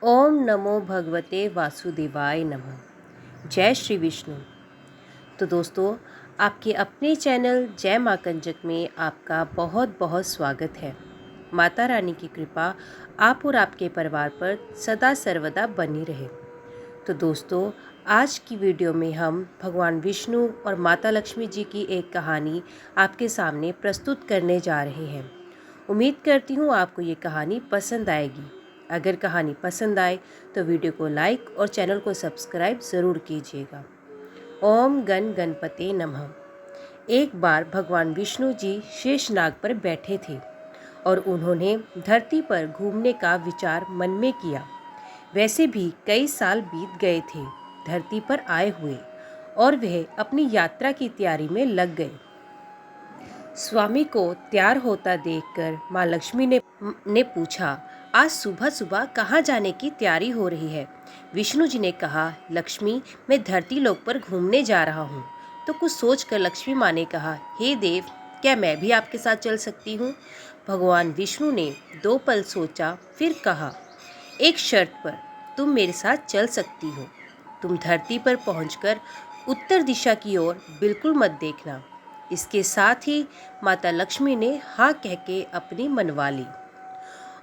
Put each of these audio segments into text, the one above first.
ओम नमो भगवते वासुदेवाय नमः। जय श्री विष्णु। तो दोस्तों, आपके अपने चैनल जय माँ कंजक में आपका बहुत बहुत स्वागत है। माता रानी की कृपा आप और आपके परिवार पर सदा सर्वदा बनी रहे। तो दोस्तों, आज की वीडियो में हम भगवान विष्णु और माता लक्ष्मी जी की एक कहानी आपके सामने प्रस्तुत करने जा रहे हैं। उम्मीद करती हूँ आपको ये कहानी पसंद आएगी। अगर कहानी पसंद आए तो वीडियो को लाइक और चैनल को सब्सक्राइब ज़रूर कीजिएगा। ओम गण गणपते नमः। एक बार भगवान विष्णु जी शेषनाग पर बैठे थे और उन्होंने धरती पर घूमने का विचार मन में किया। वैसे भी कई साल बीत गए थे धरती पर आए हुए और वह अपनी यात्रा की तैयारी में लग गए। स्वामी को तैयार होता देखकर माँ लक्ष्मी ने पूछा, आज सुबह सुबह कहाँ जाने की तैयारी हो रही है? विष्णु जी ने कहा, लक्ष्मी, मैं धरती लोक पर घूमने जा रहा हूँ। तो कुछ सोचकर लक्ष्मी माँ ने कहा, हे देव, क्या मैं भी आपके साथ चल सकती हूँ? भगवान विष्णु ने 2 पल सोचा, फिर कहा, एक शर्त पर तुम मेरे साथ चल सकती हो। तुम धरती पर पहुंचकर उत्तर दिशा की ओर बिल्कुल मत देखना। इसके साथ ही माता लक्ष्मी ने हाँ कह के अपनी मनवा ली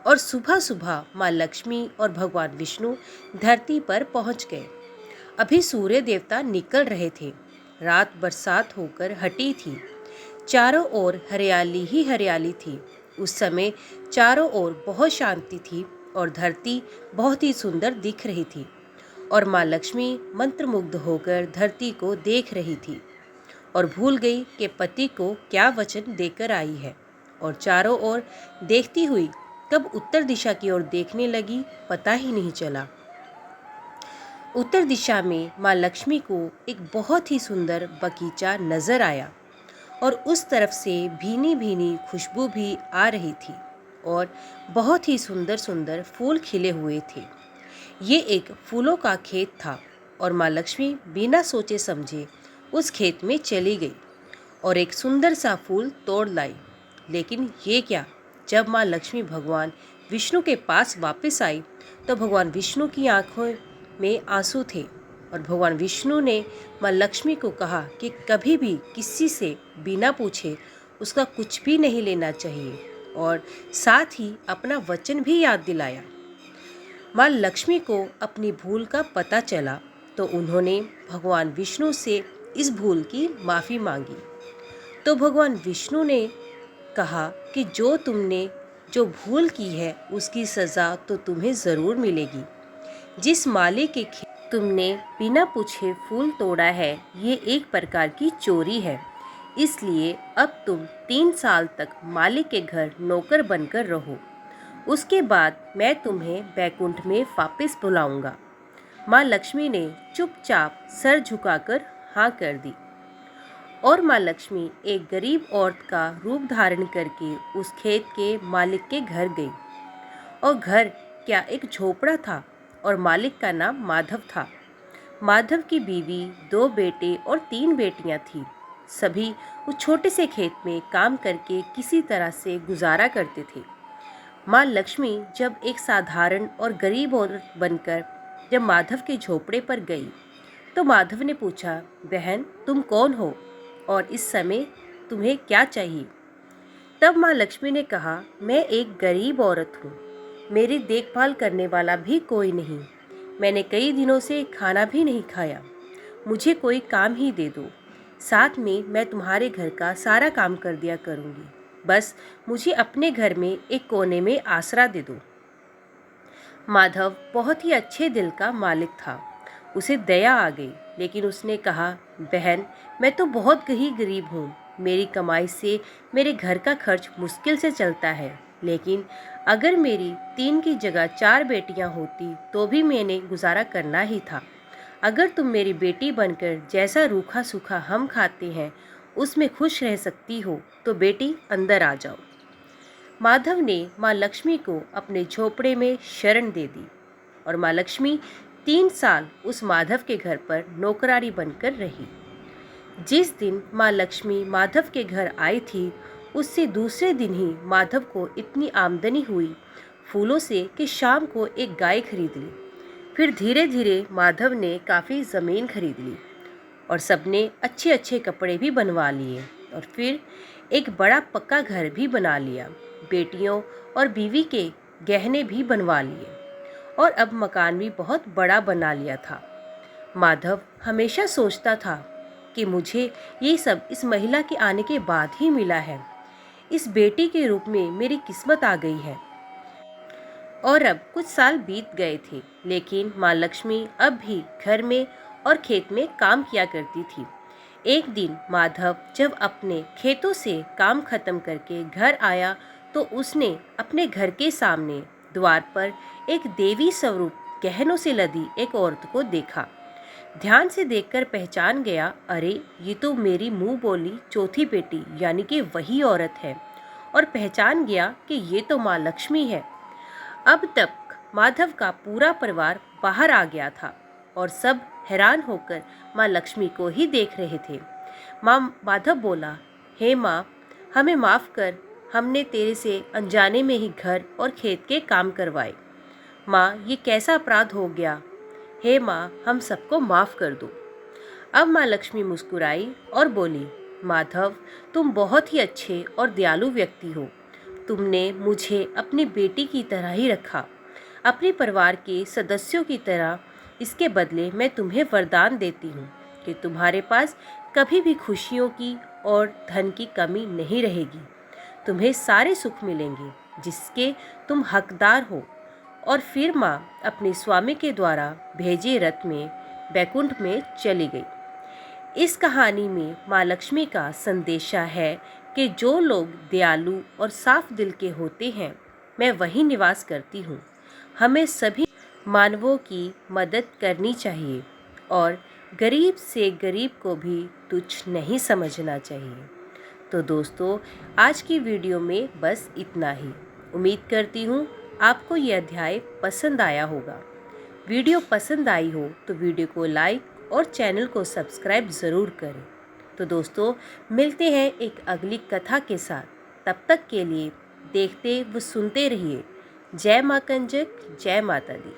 और सुबह सुबह माँ लक्ष्मी और भगवान विष्णु धरती पर पहुंच गए। अभी सूर्य देवता निकल रहे थे। रात बरसात होकर हटी थी। चारों ओर हरियाली ही हरियाली थी। उस समय चारों ओर बहुत शांति थी और धरती बहुत ही सुंदर दिख रही थी और माँ लक्ष्मी मंत्रमुग्ध होकर धरती को देख रही थी और भूल गई कि पति को क्या वचन देकर आई है और चारों ओर देखती हुई कब उत्तर दिशा की ओर देखने लगी पता ही नहीं चला। उत्तर दिशा में माँ लक्ष्मी को एक बहुत ही सुंदर बगीचा नजर आया और उस तरफ से भीनी भीनी खुशबू भी आ रही थी और बहुत ही सुंदर सुंदर फूल खिले हुए थे। ये एक फूलों का खेत था और माँ लक्ष्मी बिना सोचे समझे उस खेत में चली गई और एक सुंदर सा फूल तोड़ लाई। लेकिन ये क्या, जब माँ लक्ष्मी भगवान विष्णु के पास वापस आई तो भगवान विष्णु की आंखों में आंसू थे और भगवान विष्णु ने माँ लक्ष्मी को कहा कि कभी भी किसी से बिना पूछे उसका कुछ भी नहीं लेना चाहिए और साथ ही अपना वचन भी याद दिलाया। माँ लक्ष्मी को अपनी भूल का पता चला तो उन्होंने भगवान विष्णु से इस भूल की माफ़ी मांगी। तो भगवान विष्णु ने कहा कि जो भूल की है उसकी सज़ा तो तुम्हें ज़रूर मिलेगी। जिस माली के खेत तुमने बिना पूछे फूल तोड़ा है ये एक प्रकार की चोरी है। इसलिए अब तुम 3 साल तक माली के घर नौकर बनकर रहो। उसके बाद मैं तुम्हें बैकुंठ में वापस बुलाऊंगा। माँ लक्ष्मी ने चुपचाप सर झुकाकर हाँ कर दी और माँ लक्ष्मी एक गरीब औरत का रूप धारण करके उस खेत के मालिक के घर गई। और घर क्या, एक झोपड़ा था और मालिक का नाम माधव था। माधव की बीवी, 2 बेटे और 3 बेटियां थीं। सभी उस छोटे से खेत में काम करके किसी तरह से गुजारा करते थे। माँ लक्ष्मी जब एक साधारण और गरीब औरत बनकर जब माधव के झोपड़े पर गई तो माधव ने पूछा, बहन, तुम कौन हो और इस समय तुम्हें क्या चाहिए? तब माँ लक्ष्मी ने कहा, मैं एक गरीब औरत हूँ। मेरी देखभाल करने वाला भी कोई नहीं। मैंने कई दिनों से खाना भी नहीं खाया। मुझे कोई काम ही दे दो। साथ में मैं तुम्हारे घर का सारा काम कर दिया करूँगी। बस मुझे अपने घर में एक कोने में आसरा दे दो। माधव बहुत ही अच्छे दिल का मालिक था। उसे दया आ गई, लेकिन उसने कहा, बहन, मैं तो बहुत ही गरीब हूँ। मेरी कमाई से मेरे घर का खर्च मुश्किल से चलता है। लेकिन अगर मेरी 3 की जगह 4 बेटियाँ होती तो भी मैंने गुजारा करना ही था। अगर तुम मेरी बेटी बनकर जैसा रूखा सूखा हम खाते हैं उसमें खुश रह सकती हो तो बेटी अंदर आ जाओ। माधव ने माँ लक्ष्मी को अपने झोपड़े में शरण दे दी और माँ लक्ष्मी 3 साल उस माधव के घर पर नौकरानी बनकर रही। जिस दिन माँ लक्ष्मी माधव के घर आई थी उससे दूसरे दिन ही माधव को इतनी आमदनी हुई, फूलों से कि शाम को एक गाय खरीद ली। फिर धीरे धीरे माधव ने काफ़ी ज़मीन खरीद ली और सबने अच्छे अच्छे कपड़े भी बनवा लिए और फिर एक बड़ा पक्का घर भी बना लिया। बेटियों और बीवी के गहने भी बनवा लिए और अब मकान भी बहुत बड़ा बना लिया था। माधव हमेशा सोचता था कि मुझे ये सब इस महिला के आने के बाद ही मिला है। इस बेटी के रूप में मेरी किस्मत आ गई है। और अब कुछ साल बीत गए थे, लेकिन माँ लक्ष्मी अब भी घर में और खेत में काम किया करती थी। एक दिन माधव जब अपने खेतों से काम खत्म करके घर आया तो उसने अपने घर के सामने द्वार पर एक देवी स्वरूप गहनों से लदी एक औरत को देखा। ध्यान से देखकर पहचान गया, अरे ये तो मेरी मुंह बोली चौथी बेटी यानी कि वही औरत है। और पहचान गया कि ये तो माँ लक्ष्मी है। अब तक माधव का पूरा परिवार बाहर आ गया था और सब हैरान होकर माँ लक्ष्मी को ही देख रहे थे। माधव बोला, हे माँ, हमें माफ़ कर, हमने तेरे से अनजाने में ही घर और खेत के काम करवाए। माँ, ये कैसा अपराध हो गया। हे माँ, हम सबको माफ़ कर दो। अब माँ लक्ष्मी मुस्कुराई और बोली, माधव, तुम बहुत ही अच्छे और दयालु व्यक्ति हो। तुमने मुझे अपनी बेटी की तरह ही रखा, अपने परिवार के सदस्यों की तरह। इसके बदले मैं तुम्हें वरदान देती हूँ कि तुम्हारे पास कभी भी खुशियों की और धन की कमी नहीं रहेगी। तुम्हें सारे सुख मिलेंगे जिसके तुम हकदार हो। और फिर माँ अपने स्वामी के द्वारा भेजे रथ में बैकुंठ में चली गई। इस कहानी में माँ लक्ष्मी का संदेशा है कि जो लोग दयालु और साफ दिल के होते हैं, मैं वहीं निवास करती हूँ। हमें सभी मानवों की मदद करनी चाहिए और गरीब से गरीब को भी तुच्छ नहीं समझना चाहिए। तो दोस्तों, आज की वीडियो में बस इतना ही। उम्मीद करती हूँ आपको ये अध्याय पसंद आया होगा। वीडियो पसंद आई हो तो वीडियो को लाइक और चैनल को सब्सक्राइब ज़रूर करें। तो दोस्तों, मिलते हैं एक अगली कथा के साथ। तब तक के लिए देखते व सुनते रहिए। जय माँ कंजक, जय माता दी।